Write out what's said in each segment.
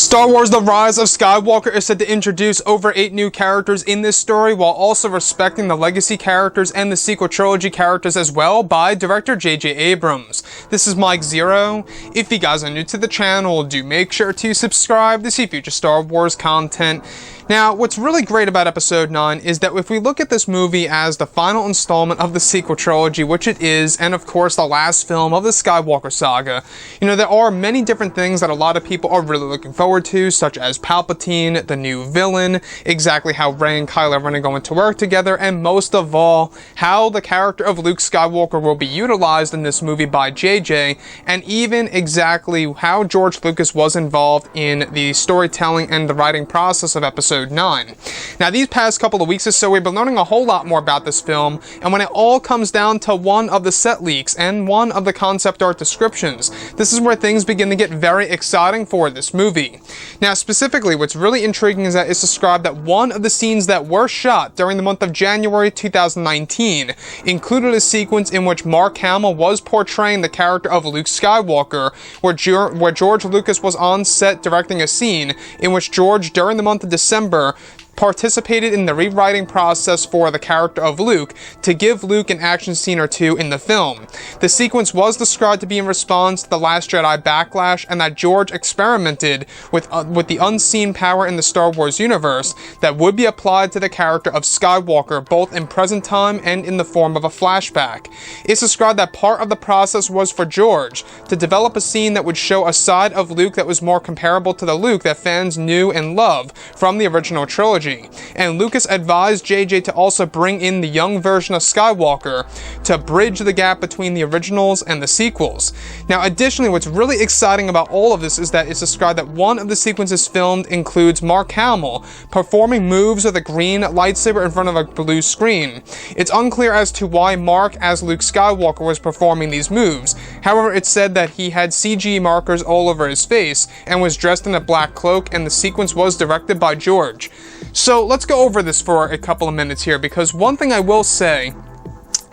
Star Wars The Rise of Skywalker is set to introduce over 8 new characters in this story, while also respecting the legacy characters and the sequel trilogy characters as well by director J.J. Abrams. This is Mike Zero. If you guys are new to the channel, do make sure to subscribe to see future Star Wars content. Now, what's really great about Episode 9 is that if we look at this movie as the final installment of the sequel trilogy, which it is, and of course the last film of the Skywalker saga, there are many different things that a lot of people are really looking forward to, such as Palpatine, the new villain, exactly how Rey and Kylo Ren are going to work together, and most of all, how the character of Luke Skywalker will be utilized in this movie by JJ, and even exactly how George Lucas was involved in the storytelling and the writing process of Episode 9. Now, these past couple of weeks or so, we've been learning a whole lot more about this film, and when it all comes down to one of the set leaks and one of the concept art descriptions, this is where things begin to get very exciting for this movie. Now, specifically, what's really intriguing is that it's described that one of the scenes that were shot during the month of January 2019 included a sequence in which Mark Hamill was portraying the character of Luke Skywalker, where George Lucas was on set directing a scene in which George, during the month of December, participated in the rewriting process for the character of Luke to give Luke an action scene or two in the film. The sequence was described to be in response to The Last Jedi Backlash, and that George experimented with the unseen power in the Star Wars universe that would be applied to the character of Skywalker, both in present time and in the form of a flashback. It's described that part of the process was for George to develop a scene that would show a side of Luke that was more comparable to the Luke that fans knew and loved from the original trilogy. And Lucas advised JJ to also bring in the young version of Skywalker to bridge the gap between the originals and the sequels. Now, additionally, what's really exciting about all of this is that it's described that one of the sequences filmed includes Mark Hamill performing moves with a green lightsaber in front of a blue screen. It's unclear as to why Mark, as Luke Skywalker, was performing these moves. However, it's said that he had CG markers all over his face and was dressed in a black cloak, and the sequence was directed by George. So let's go over this for a couple of minutes here, because one thing I will say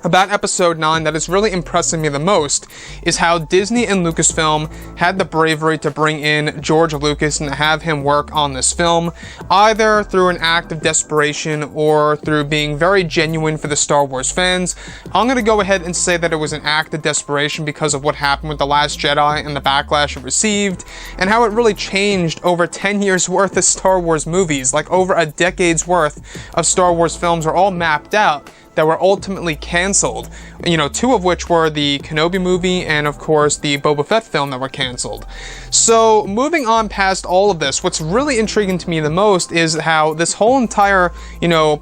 about Episode 9 that is really impressing me the most is how Disney and Lucasfilm had the bravery to bring in George Lucas and have him work on this film, either through an act of desperation or through being very genuine for the Star Wars fans. I'm going to go ahead and say that it was an act of desperation because of what happened with The Last Jedi and the backlash it received, and how it really changed over 10 years worth of Star Wars movies, like over a decade's worth of Star Wars films are all mapped out that were ultimately canceled, 2 of which were the KENOBI movie and, of course, the Boba Fett film that were canceled. So, moving on past all of this, what's really intriguing to me the most is how this whole entire,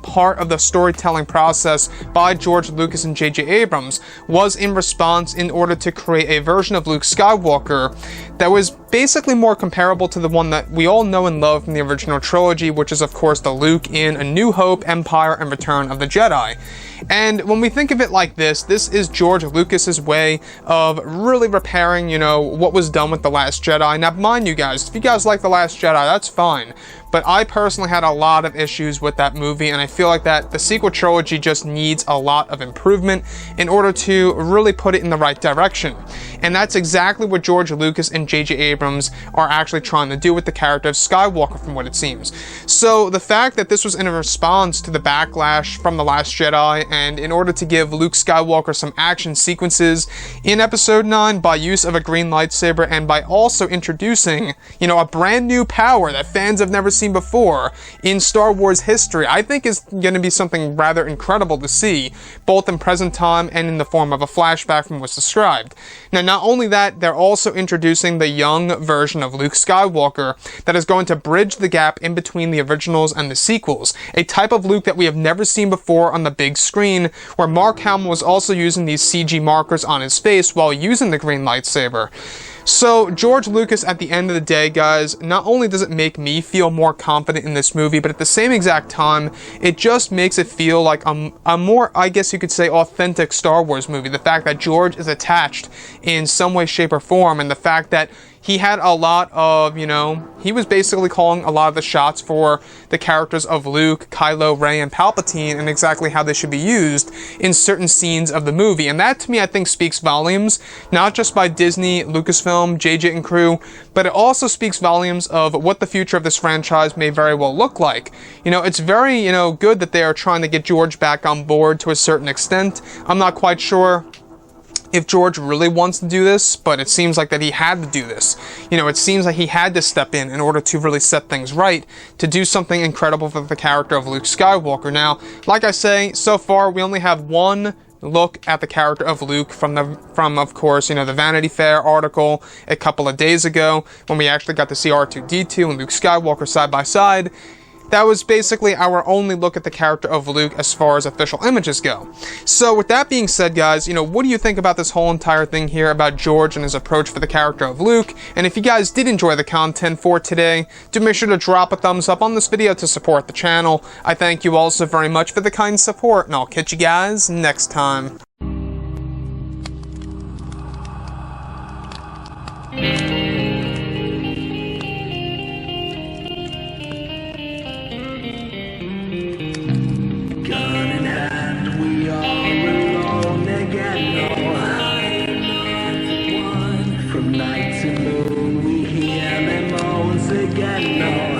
part of the storytelling process by George Lucas and J.J. Abrams was in response in order to create a version of Luke Skywalker that was basically more comparable to the one that we all know and love from the original trilogy, which is, of course, the Luke in A New Hope, Empire, and Return of the Jedi. And when we think of it like this is George Lucas's way of really repairing, what was done with The Last Jedi. Now, mind you guys, if you guys like The Last Jedi, that's fine. But I personally had a lot of issues with that movie, and I feel like that the sequel trilogy just needs a lot of improvement in order to really put it in the right direction. And that's exactly what George Lucas and J.J. Abrams are actually trying to do with the character of Skywalker, from what it seems. So the fact that this was in response to the backlash from The Last Jedi, and in order to give Luke Skywalker some action sequences in Episode 9 by use of a green lightsaber, and by also introducing, a brand new power that fans have never seen before in Star Wars history, I think is going to be something rather incredible to see, both in present time and in the form of a flashback from what's described. Now, not only that, they're also introducing the young version of Luke Skywalker that is going to bridge the gap in between the originals and the sequels, a type of Luke that we have never seen before on the big screen, where Mark Hamill was also using these CG markers on his face while using the green lightsaber. So, George Lucas, at the end of the day, guys, not only does it make me feel more confident in this movie, but at the same exact time, it just makes it feel like a more, I guess you could say, authentic Star Wars movie. The fact that George is attached in some way, shape, or form, and the fact that he had a lot of, you know, he was basically calling a lot of the shots for the characters of Luke, Kylo, Rey, and Palpatine, and exactly how they should be used in certain scenes of the movie. And that, to me, I think speaks volumes, not just by Disney, Lucasfilm, JJ and crew, but it also speaks volumes of what the future of this franchise may very well look like. You know, it's very, you know, good that they are trying to get George back on board to a certain extent. I'm not quite sure if George really wants to do this, but it seems like that he had to do this. You know, it seems like he had to step in order to really set things right, to do something incredible for the character of Luke Skywalker. Now, like I say, so far we only have one look at the character of Luke from of course, you know, the Vanity Fair article a couple of days ago, when we actually got to see R2-D2 and Luke Skywalker side by side. That was basically our only look at the character of Luke as far as official images go. So with that being said, guys, you know, what do you think about this whole entire thing here about George and his approach for the character of Luke? And if you guys did enjoy the content for today, do make sure to drop a thumbs up on this video to support the channel. I thank you all so very much for the kind support, and I'll catch you guys next time. From night to moon, we hear them moans again.